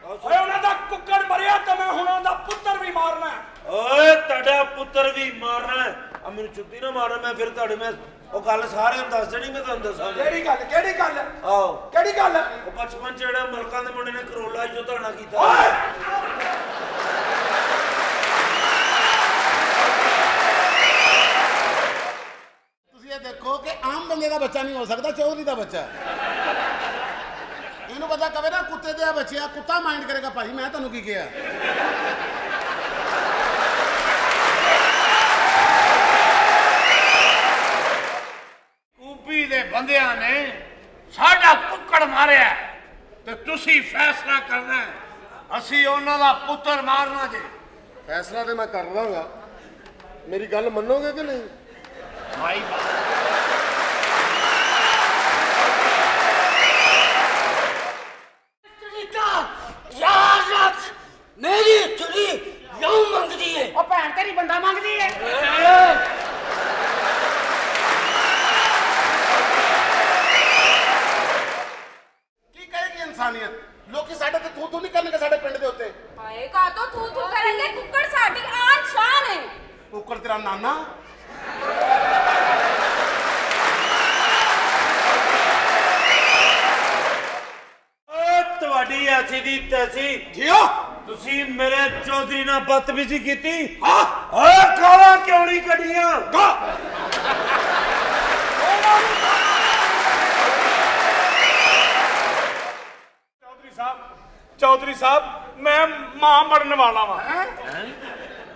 ਓਏ ਉਹਨਾਂ ਦਾ ਕੁੱਕੜ ਮਰਿਆ ਤੇ ਮੈਂ ਹੁਣ ਉਹਦਾ ਪੁੱਤਰ ਵੀ ਮਾਰਨਾ। ਓਏ ਤੁਹਾਡਾ ਪੁੱਤਰ ਵੀ ਮਾਰਨਾ ਆ? ਮੈਨੂੰ ਚੁੱਤੀ ਨਾ ਮਾਰਨਾ, ਮੈਂ ਫਿਰ ਤੁਹਾਡੇ ਮੈਂ ਉਹ ਗੱਲ ਸਾਰਿਆਂ ਨੂੰ ਦੱਸ ਦੇਣੀ। ਮੈਂ ਤੁਹਾਨੂੰ ਦੱਸਾਂ ਕਿਹੜੀ ਗੱਲ? ਕਿਹੜੀ ਗੱਲ? ਆਹੋ ਕਿਹੜੀ ਗੱਲ? ਉਹ ਬਚਪਨ ਚ ਜਿਹੜਾ ਮਲਕਾਂ ਦੇ ਮੁੰਡੇ ਨੇ ਕਰੋਲਾ ਜੋ ਧਾਣਾ ਕੀਤਾ। ਓਏ ਤੁਸੀਂ ਇਹ ਦੇਖੋ ਕਿ ਆਮ ਬੰਦੇ ਦਾ ਬੱਚਾ ਨਹੀਂ ਹੋ ਸਕਦਾ, ਚੌਧਰੀ ਦਾ ਬੱਚਾ। ਇਹਨੂੰ ਪਤਾ ਕਵੇ ਨਾ ਕੁੱਤੇ ਦੇ ਬੱਚਿਆ, ਕੁੱਤਾ ਮਾਈਂਡ ਕਰੇਗਾ ਭਾਈ ਮੈਂ ਤੁਹਾਨੂੰ ਕੀ ਕਿਹਾ। ਕੂਬੀ ਦੇ ਬੰਦਿਆਂ ਨੇ ਸਾਡਾ ਕੁੱਕੜ ਮਾਰਿਆ ਤੇ ਤੁਸੀਂ ਫੈਸਲਾ ਕਰਨਾ ਅਸੀਂ ਉਹਨਾਂ ਦਾ ਪੁੱਤਰ ਮਾਰਨਾ ਜੇ। ਫੈਸਲਾ ਤੇ ਮੈਂ ਕਰ ਲਾਂਗਾ, ਮੇਰੀ ਗੱਲ ਮੰਨੋਗੇ ਕਿ ਨਹੀਂ? ਭਾਈ मेरी चुरी यूं मंगदी है और भैन तेरी बंदा मंगदी है। ਕੀ ਕਹੇਗੀ ਇਨਸਾਨੀਅਤ? ਲੋਕੀ ਸਾਡੇ ਤੇ ਥੂ ਨਹੀਂ ਕਰਨਗੇ ਸਾਡੇ ਪਿੰਡ ਦੇ ਉੱਤੇ। ਹਾਏ ਕਾ ਤੋ ਤੂ ਕਰਨਗੇ? ਕੁੱਕੜ ਸਾਡੀ ਆਨ ਸ਼ਾਨ ਹੈ। ਕੁੱਕੜ ਤੇਰਾ ਨਾਨਾ? ਤੁਹਾਡੀ ਐਸੀ ਦੀ ਤੈਸੀ ਜਿਓ ਤੁਸੀਂ ਮੇਰੇ ਚੌਧਰੀ ਨਾਲ ਬਦਤਮੀਜ਼ੀ ਕੀਤੀ। ਓਏ ਕਾਲਾ ਕਿਉਂ ਨਹੀਂ ਕੱਢੀਆਂ? ਚੌਧਰੀ ਸਾਹਿਬ ਮੈਂ ਮਾਂ ਬਣਨ ਵਾਲਾ ਵਾਂ।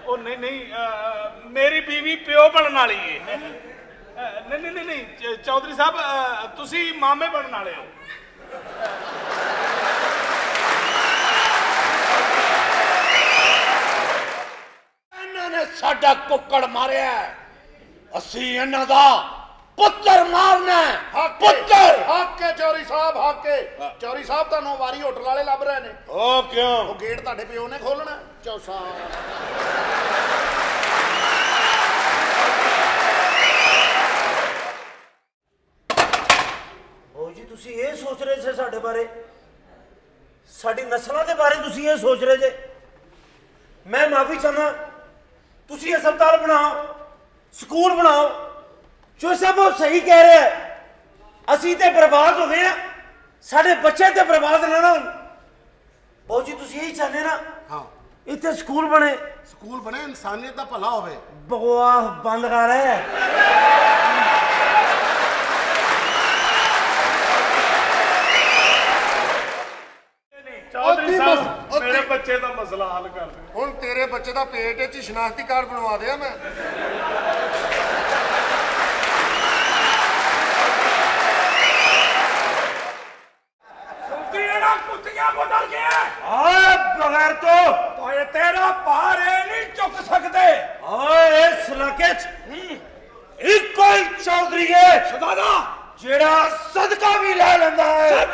ਉਹ ਨਹੀਂ ਨਹੀਂ ਮੇਰੀ ਬੀਵੀ ਪਿਓ ਬਣਨ ਵਾਲੀ ਏ। ਨਹੀਂ ਨਹੀਂ ਨਹੀਂ ਚੌਧਰੀ ਸਾਹਿਬ ਤੁਸੀਂ ਮਾਮੇ ਬਣਨ ਵਾਲੇ ਹੋ। ਇਹਨਾਂ ਨੇ ਸਾਡਾ ਕੁੱਕੜ ਮਾਰਿਆ, ਅਸੀਂ ਇਹਨਾਂ ਦਾ ਪੁੱਤਰ ਮਾਰਨਾ। ਪੁੱਤਰ ਹੱਕ ਹੈ ਚੌਧਰੀ ਸਾਹਿਬ, ਹੱਕ ਹੈ। ਚੌਧਰੀ ਸਾਹਿਬ ਤੁਹਾਨੂੰ ਵਾਰੀ ਹੋਟਲ ਵਾਲੇ ਲੱਭ ਰਹੇ ਨੇ। ਉਹ ਕਿਉਂ? ਉਹ ਗੇਟ ਤੁਹਾਡੇ ਪਿਓ ਨੇ ਖੋਲਣਾ। ਚੌਸਾ ਓ ਜੀ ਤੁਸੀਂ ਇਹ ਸੋਚ ਰਹੇ ਸੀ ਸਾਡੇ ਬਾਰੇ, ਸਾਡੀ ਨਸਲਾਂ ਦੇ ਬਾਰੇ ਤੁਸੀਂ ਇਹ ਸੋਚ ਰਹੇ ਜੇ? ਮੈਂ ਮਾਫੀ ਚਾਹੁੰਦਾ, ਤੁਸੀਂ ਹਸਪਤਾਲ ਬਣਾਓ, ਸਕੂਲ ਬਣਾਓ। ਜੋ ਸਭ ਉਹ ਸਹੀ ਕਹਿ ਰਿਹਾ, ਅਸੀਂ ਤੇ ਬਰਬਾਦ ਹੋ ਗਏ ਆ, ਸਾਡੇ ਬੱਚੇ ਤੇ ਬਰਬਾਦ ਨਾ ਹੋਣ। ਬਾਊ ਜੀ ਤੁਸੀਂ ਇਹੀ ਚਾਹੁੰਦੇ ਨਾ? ਹਾਂ, ਇੱਥੇ ਸਕੂਲ ਬਣੇ, ਸਕੂਲ ਬਣੇ, ਇਨਸਾਨੀਅਤ ਦਾ ਭਲਾ ਹੋਵੇ। ਬਕਵਾਸ ਬੰਦ ਕਰ ਰਿਹਾ। ਚੌਧਰੀ ਸਾਹਿਬ ਮੇਰੇ ਬੱਚੇ ਦਾ ਮਸਲਾ ਹੱਲ ਕਰ ਦੇ। ਹੁਣ ਤੇਰੇ ਬੱਚੇ ਦਾ ਪੇਟ ਵਿੱਚ ਸ਼ਨਾਖਤੀ ਕਾਰਡ ਬਣਵਾ ਦਿਆਂ ਮੈਂ। ਸੁਲਤੀਨਾ ਕੁੱਤਿਆਂ ਕੋ ਡਰ ਗਿਆ। ਓਏ ਬਗੈਰ ਤੋਂ ਓਏ ਤੇਰਾ ਭਾਰ ਇਹ ਨਹੀਂ ਚੁੱਕ ਸਕਦੇ। ਓਏ ਇਸ ਇਲਾਕੇ 'ਚ ਇੱਕੋ ਹੀ ਚੌਧਰੀ ਹੈ ਸ਼ਹਜ਼ਾਦਾ ਜਿਹੜਾ ਸਦਕਾ ਵੀ ਲੈ ਲੈਂਦਾ ਹੈ।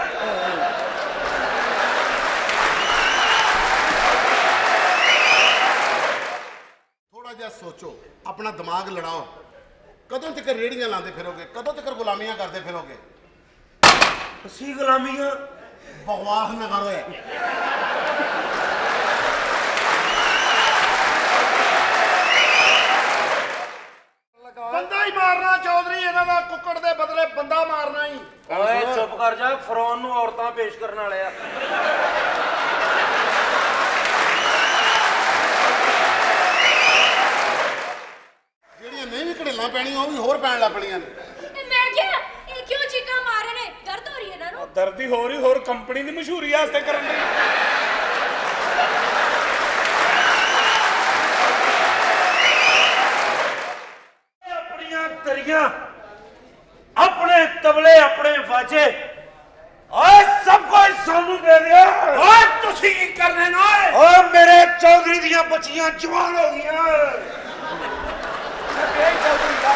ਥੋੜਾ ਜਿਹਾ ਸੋਚੋ, ਆਪਣਾ ਦਿਮਾਗ ਲੜਾਓ। ਕਦੋਂ ਤੱਕ ਰੇੜੀਆਂ ਲਾਉਂਦੇ ਫਿਰੋਗੇ? ਕਦੋਂ ਤੱਕ ਗੁਲਾਮੀਆਂ ਕਰਦੇ ਫਿਰੋਗੇ? ਅਸੀਂ ਗੁਲਾਮੀਆਂ? ਬਕਵਾਸ ਨਾ ਕਰੋ। ਬੰਦਾ ਹੀ ਮਾਰਨਾ ਚੌਧਰੀ, ਇਹਨਾਂ ਦਾ ਕੁੱਕੜ ਦੇ ਬਦਲੇ ਬੰਦਾ ਮਾਰਨਾ ਹੀ। ਓਏ ਚੁੱਪ ਕਰ ਜਾ, ਫਰੌਨ ਨੂੰ ਔਰਤਾਂ ਪੇਸ਼ ਕਰਨ ਵਾਲੇ ਆ। ਜਿਹੜੀਆਂ ਨਹੀਂ ਵੀ ਘੜੇਲਾਂ ਪੈਣੀਆਂ ਉਹ ਵੀ ਹੋਰ ਪੈਣ ਲੱਗ ਪਣੀਆਂ ਨੇ। ਮੈਂ ਕਿਹਾ ਇਹ ਕਿਉਂ ਚੀਕਾਂ ਮਾਰ ਰਹੇ ਨੇ? ਦਰਦ ਹੋ ਰਹੀ ਹੈ ਇਹਨਾਂ ਨੂੰ? ਦਰਦੀ ਹੋ ਰਹੀ, ਹੋਰ ਕੰਪਨੀ ਦੀ ਮਸ਼ਹੂਰੀ ਵਾਸਤੇ ਕਰਨ ਦੀ। ਆਪਣੀਆਂ ਤਰੀਆਂ, ਆਪਣੇ ਤਬਲੇ, ਆਪਣੇ ਵਾਜੇ, ਓਏ ਸਭ ਕੁਝ ਸਾਨੂੰ ਦੇ ਦਿਓ। ਓਏ ਤੁਸੀਂ ਕੀ ਕਰਨੇ ਨਾ? ਓਏ ਮੇਰੇ ਚੌਧਰੀ ਦੀਆਂ ਬੱਚੀਆਂ ਜਵਾਨ ਹੋ ਗਈਆਂ। ਚੌਧਰੀ ਦਾ